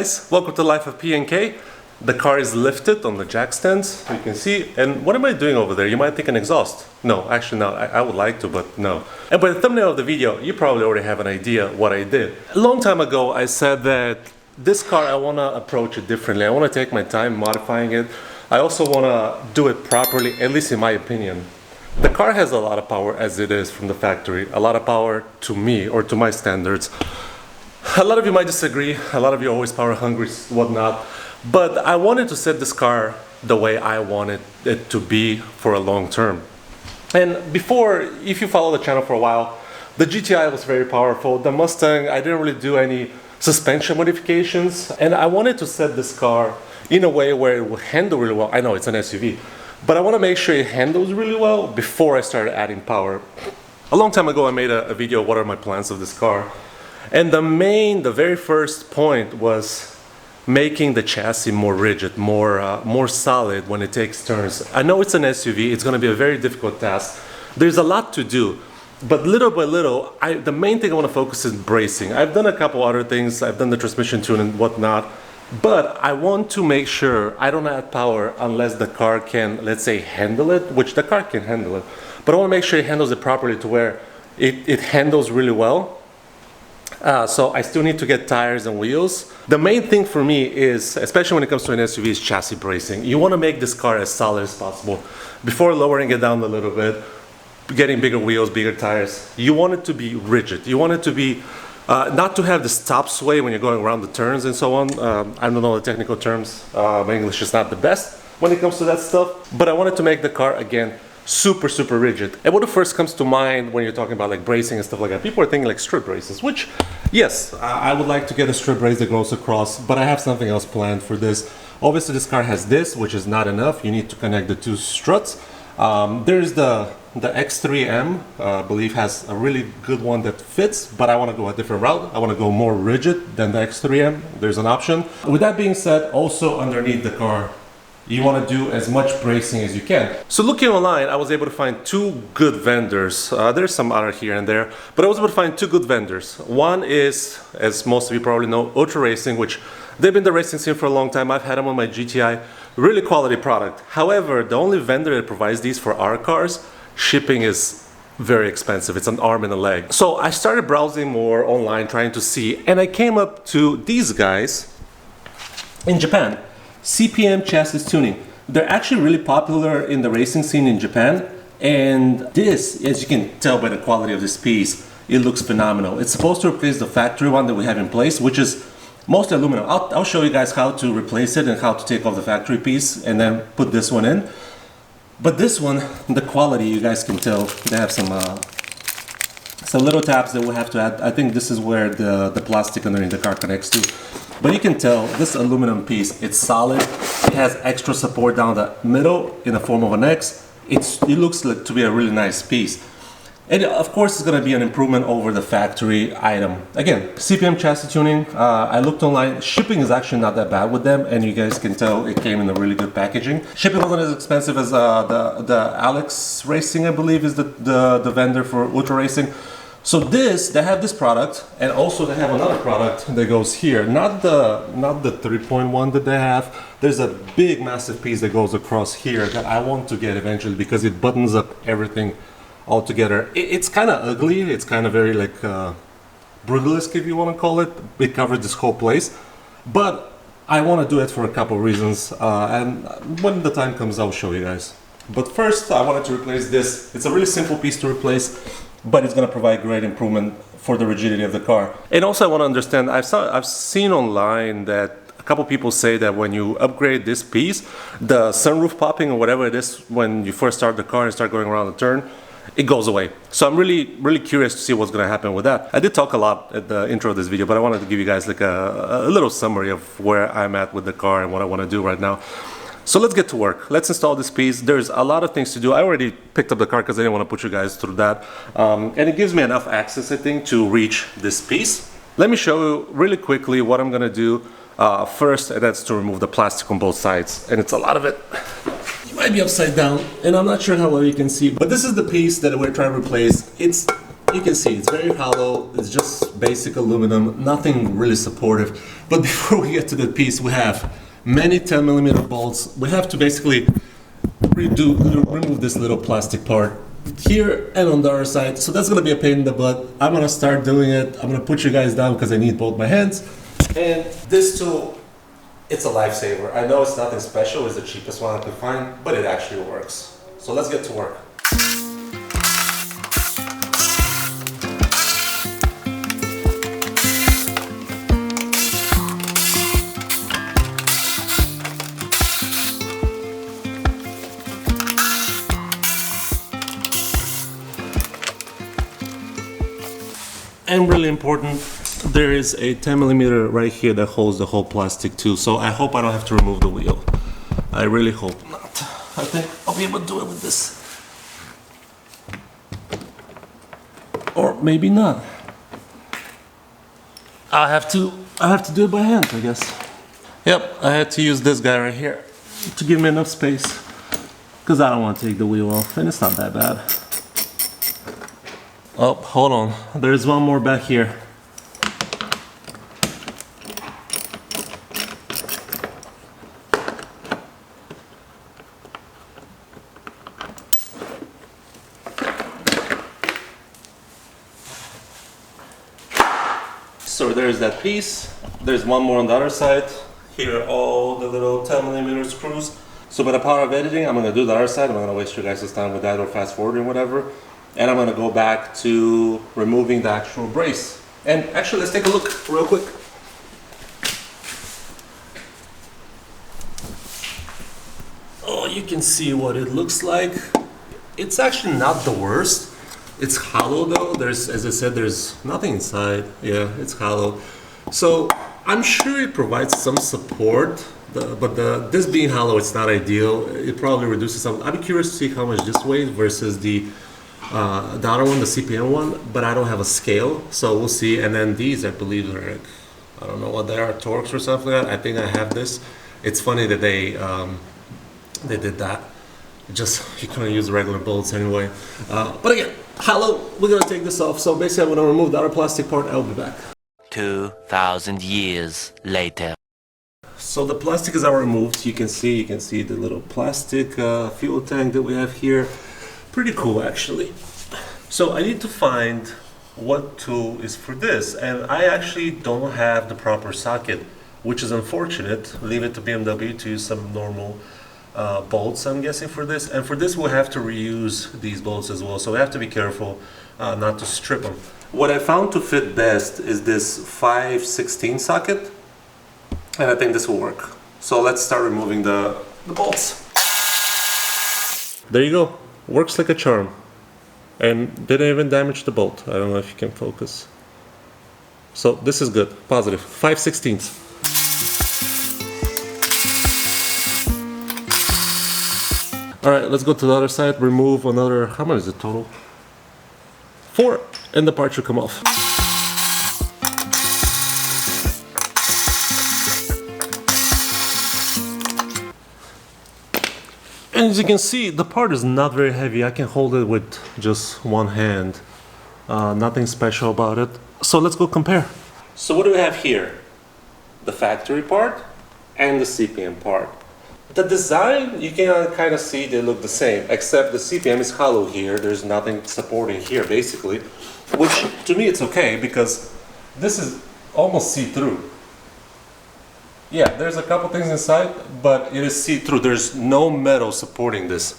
guys, welcome to Life of P&K. The car is lifted on the jack stands, you can see. And what am I doing over there? You might think an exhaust. No, actually no, I would like to, but no. And by the thumbnail of the video, you probably already have an idea what I did. A long time ago, I said that this car, I want to approach it differently. I want to take my time modifying it. I also want to do it properly, at least in my opinion. The car has a lot of power as it is from the factory, a lot of power to me or to my standards. A lot of you might disagree, a lot of you are always power hungry, whatnot, but I wanted to set this car the way I wanted it to be for a long term. And before, if you follow the channel for a while, the GTI was very powerful. The Mustang, I didn't really do any suspension modifications, and I wanted to set this car in a way where it will handle really well. I know it's an SUV, but I want to make sure it handles really well before I started adding power. A long time ago I made a video, what are my plans of this car? And the very first point was making the chassis more rigid, more solid when it takes turns. I know it's an SUV, it's going to be a very difficult task. There's a lot to do, but little by little, the main thing I want to focus is bracing. I've done a couple other things, I've done the transmission tune and whatnot, but I want to make sure I don't add power unless the car can, let's say, handle it, which the car can handle it. But I want to make sure it handles it properly to where it handles really well. So I still need to get tires and wheels. The main thing for me is, especially when it comes to an SUV, is chassis bracing. You want to make this car as solid as possible. Before lowering it down a little bit, getting bigger wheels, bigger tires, you want it to be rigid. You want it to be, not to have the stop sway when you're going around the turns and so on. I don't know the technical terms. My English is not the best when it comes to that stuff. But I wanted to make the car, again, super rigid. And what first comes to mind when you're talking about like bracing and stuff like that, people are thinking like strip braces, which yes, I would like to get a strip brace that goes across, but I have something else planned for this. Obviously this car has this, which is not enough. You need to connect the two struts. There's the X3 M, I believe has a really good one that fits, but I want to go a different route. I want to go more rigid than the X3 M. There's an option. With that being said, also underneath the car, you want to do as much bracing as you can. So looking online, I was able to find two good vendors. There's some other here and there, but I was able to find two good vendors. One is, as most of you probably know, Ultra Racing, which they've been in the racing scene for a long time. I've had them on my GTI. Really quality product. However, the only vendor that provides these for our cars, shipping is very expensive. It's an arm and a leg. So I started browsing more online, trying to see, and I came up to these guys in Japan. CPM Chassis Tuning. They're actually really popular in the racing scene in Japan, and this, as you can tell by the quality of this piece, it looks phenomenal. It's supposed to replace the factory one that we have in place, which is mostly aluminum. I'll show you guys how to replace it and how to take off the factory piece and then put this one in. But this one, the quality, you guys can tell, they have some little tabs that we'll have to add. I think this is where the plastic underneath the car connects to. But you can tell this aluminum piece, it's solid. It has extra support down the middle in the form of an X. It looks like to be a really nice piece. And of course, it's going to be an improvement over the factory item. Again, CPM Chassis Tuning, I looked online. Shipping is actually not that bad with them, and you guys can tell it came in a really good packaging. Shipping wasn't as expensive as the Alex Racing, I believe, is the vendor for Ultra Racing. So they have this product, and also they have another product that goes here. Not the 3.1 that they have. There's a big, massive piece that goes across here that I want to get eventually because it buttons up everything all together. It's kind of ugly. It's kind of very like brutalist, if you want to call it. It covers this whole place, but I want to do it for a couple of reasons, and when the time comes, I'll show you guys. But first, I wanted to replace this. It's a really simple piece to replace, but it's going to provide great improvement for the rigidity of the car. And also I want to understand, I've seen online that a couple people say that when you upgrade this piece, the sunroof popping or whatever it is when you first start the car and start going around the turn, it goes away. So I'm really curious to see what's going to happen with that. I did talk a lot at the intro of this video, but I wanted to give you guys like a little summary of where I'm at with the car and what I want to do right now. So let's get to work. Let's install this piece. There's a lot of things to do. I already picked up the car because I didn't want to put you guys through that. And it gives me enough access, I think, to reach this piece. Let me show you really quickly what I'm going to do first, and that's to remove the plastic on both sides. And it's a lot of it. You might be upside down, and I'm not sure how well you can see, but this is the piece that we're trying to replace. It's you can see it's very hollow. It's just basic aluminum, nothing really supportive. But before we get to the piece, we have many 10mm bolts. We have to basically remove this little plastic part here and on the other side. So that's gonna be a pain in the butt. I'm gonna start doing it. I'm gonna put you guys down because I need both my hands. And this tool, it's a lifesaver. I know it's nothing special, it's the cheapest one I could find, but it actually works. So let's get to work. And really important, there is a 10mm right here that holds the whole plastic too. So I hope I don't have to remove the wheel. I really hope not. I think I'll be able to do it with this. Or maybe not. I have to do it by hand, I guess. Yep, I had to use this guy right here to give me enough space, because I don't want to take the wheel off, and it's not that bad. Oh, hold on. There's one more back here. So there's that piece. There's one more on the other side. Here are all the little 10mm screws. So by the power of editing, I'm gonna do the other side. I'm not gonna waste your guys' time with that or fast forwarding, whatever. And I'm gonna go back to removing the actual brace. And actually, let's take a look real quick. Oh, you can see what it looks like. It's actually not the worst. It's hollow though. There's, as I said, there's nothing inside. Yeah, it's hollow. So I'm sure it provides some support, but this being hollow, it's not ideal. It probably reduces some. I'd be curious to see how much this weighs versus the other one, the CPM one, but I don't have a scale, so we'll see. And then these, I believe, are like, I don't know what they are, Torx or something like that. I think I have this. It's funny that they did that. Just, you couldn't use regular bolts anyway. But again, hollow, we're gonna take this off. So basically, I'm gonna remove the other plastic part. I'll be back. 2,000 years later. So the plastic is all removed. You can see the little plastic fuel tank that we have here. Pretty cool, actually. So I need to find what tool is for this, and I actually don't have the proper socket, which is unfortunate. Leave it to BMW to use some normal bolts, I'm guessing, for this. And for this, we'll have to reuse these bolts as well, so we have to be careful not to strip them. What I found to fit best is this 5/16 socket, and I think this will work. So let's start removing the bolts. There you go. Works like a charm, and didn't even damage the bolt. I don't know if you can focus. So this is good, positive. 5/16. All right, let's go to the other side. Remove another. How much is it total? 4, and the part should come off. And as you can see, the part is not very heavy. I can hold it with just one hand. Nothing special about it. So let's go compare. So what do we have here? The factory part and the CPM part. The design, you can kind of see they look the same, except the CPM is hollow here. There's nothing supporting here, basically. Which, to me, it's okay, because this is almost see-through. Yeah, there's a couple things inside, but it is see-through. There's no metal supporting this.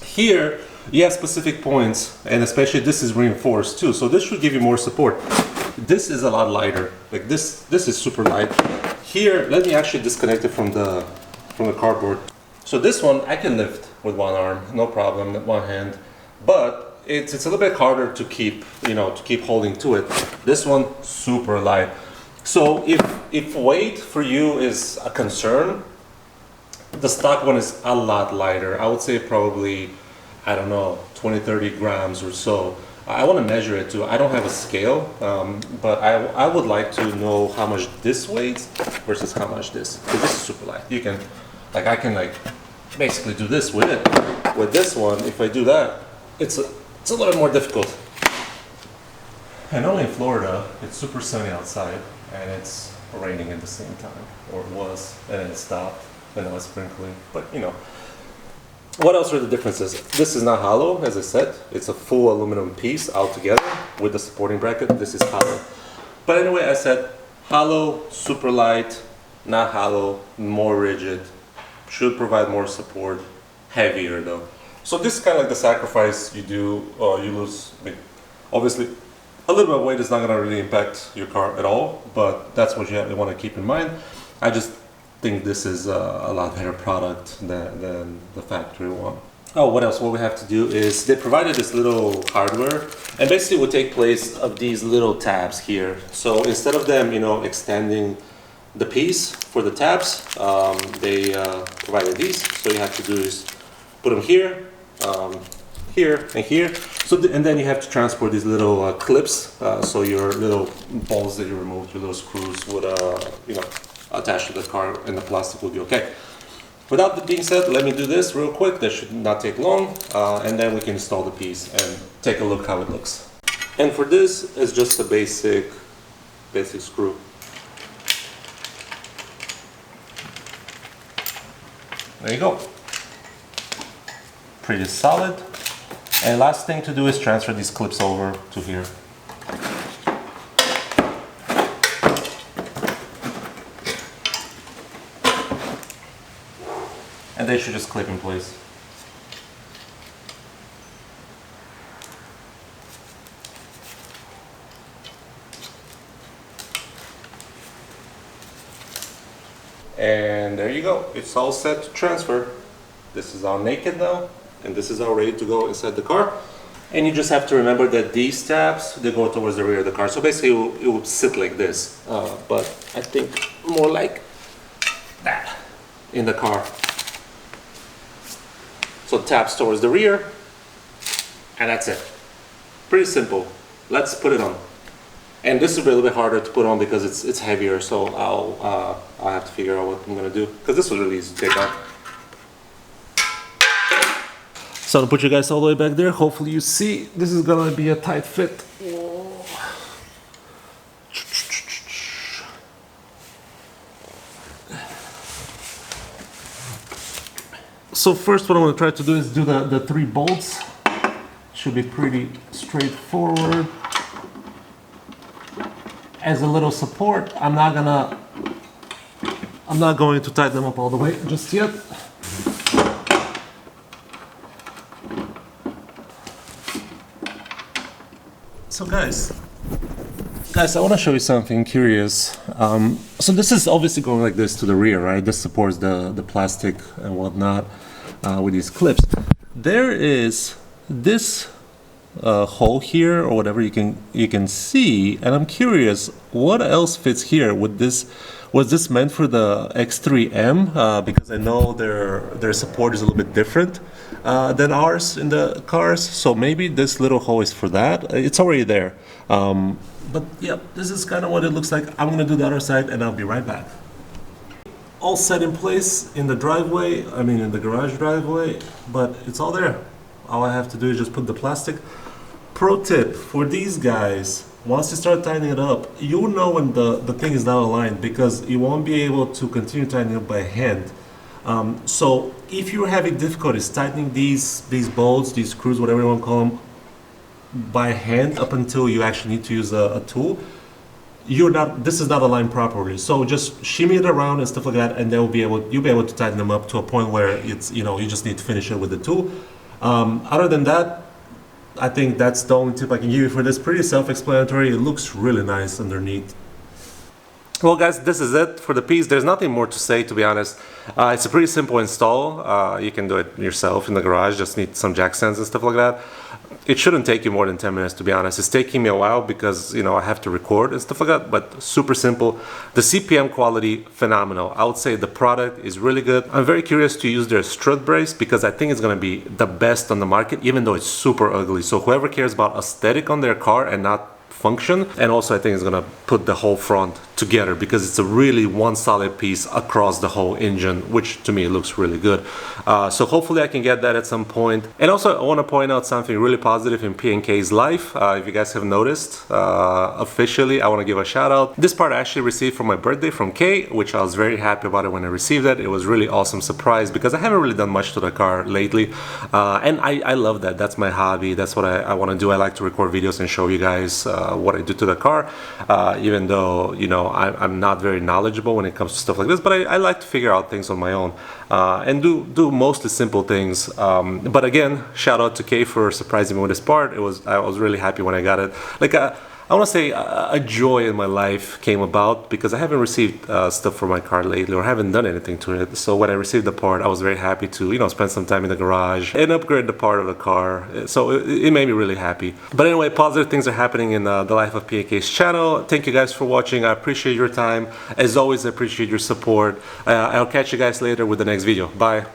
Here, you have specific points, and especially this is reinforced too, so this should give you more support. This is a lot lighter. Like this is super light. Here, let me actually disconnect it from the cardboard. So this one I can lift with one arm, no problem, with one hand. But it's a little bit harder to keep, to keep holding to it. This one, super light. So if weight for you is a concern, the stock one is a lot lighter. I would say probably, I don't know, 20-30 grams or so. I want to measure it too. I don't have a scale, but I would like to know how much this weighs versus how much this. Because this is super light. You can, I can basically do this with it. With this one, if I do that, it's a little more difficult. And only in Florida, it's super sunny outside and it's raining at the same time, or it was, and then it stopped, and now it's sprinkling. But you know, what else are the differences? This is not hollow, as I said. It's a full aluminum piece altogether with the supporting bracket. This is hollow. But anyway, I said hollow, super light, not hollow, more rigid, should provide more support, heavier though. So this is kind of like the sacrifice you do, you lose. I mean, obviously, a little bit of weight is not going to really impact your car at all, but that's what you want to keep in mind. I just think this is a lot better product than the factory one. Oh, what else? What we have to do is they provided this little hardware, and basically will take place of these little tabs here. So instead of them, you know, extending the piece for the tabs, they provided these. So you have to do is put them here, here, and here. So and then you have to transport these little clips. So your little balls that you removed, your little screws would, you know, attach to the car, and the plastic will be okay. Without that being said, let me do this real quick. That should not take long, and then we can install the piece and take a look how it looks. And for this, it's just a basic screw. There you go. Pretty solid. And last thing to do is transfer these clips over to here. And they should just clip in place. And there you go, it's all set to transfer. This is all naked now, and this is all ready to go inside the car. And you just have to remember that these tabs, they go towards the rear of the car. So basically it will sit like this, but I think more like that in the car. So tabs towards the rear, and that's it. Pretty simple. Let's put it on. And this is a little bit harder to put on because it's heavier, so I'll have to figure out what I'm gonna do, because this was really easy to take off. So to put you guys all the way back there, hopefully you see this is gonna be a tight fit. So first what I'm going to try to do is do the 3 bolts. Should be pretty straightforward. As a little support, I'm not going to tighten them up all the way just yet. So guys, I want to show you something curious. So this is obviously going like this to the rear, right? This supports the plastic and whatnot with these clips. There is this hole here, or whatever you can see, and I'm curious what else fits here. Was this meant for the X3M? Because I know their support is a little bit different than ours in the cars, so maybe this little hole is for that. It's already there. But yeah, this is kind of what it looks like. I'm gonna do the other side and I'll be right back. All set in place in the driveway, I mean in the garage driveway, but it's all there. All I have to do is just put the plastic. Pro tip for these guys, once you start tightening it up, you'll know when the thing is not aligned, because you won't be able to continue tightening it by hand. So if you're having difficulties tightening these bolts, these screws, whatever you want to call them, by hand up until you actually need to use a tool, this is not aligned properly. So just shimmy it around and stuff like that, and you'll be able to tighten them up to a point where it's, you know, you just need to finish it with the tool. Other than that, I think that's the only tip I can give you for this. Pretty self-explanatory. It looks really nice underneath. Well guys, this is it for the piece. There's nothing more to say, to be honest. It's a pretty simple install. You can do it yourself in the garage, just need some jack stands and stuff like that. It shouldn't take you more than 10 minutes, to be honest. It's taking me a while because, you know, I have to record and stuff like that, but super simple. The CPM quality, phenomenal. I would say the product is really good. I'm very curious to use their strut brace because I think it's gonna be the best on the market, even though it's super ugly. So whoever cares about aesthetic on their car and not function, and also I think it's gonna put the whole front together, because it's a really one solid piece across the whole engine, which to me looks really good. So hopefully I can get that at some point. And also I want to point out something really positive in P&K's life. If you guys have noticed, officially I want to give a shout out. This part I actually received for my birthday from Kay, which I was very happy about it when I received it. It was really awesome surprise because I haven't really done much to the car lately, and I love that. That's my hobby. That's what I want to do. I like to record videos and show you guys what I do to the car, even though, you know, I'm not very knowledgeable when it comes to stuff like this, but I like to figure out things on my own, and do mostly simple things. But again, shout out to Kay for surprising me with this part. I was really happy when I got it. Like I want to say a joy in my life came about because I haven't received stuff for my car lately, or haven't done anything to it. So when I received the part, I was very happy to, you know, spend some time in the garage and upgrade the part of the car. So it made me really happy. But anyway, positive things are happening in the life of P&K's channel. Thank you guys for watching. I appreciate your time. As always, I appreciate your support. I'll catch you guys later with the next video. Bye.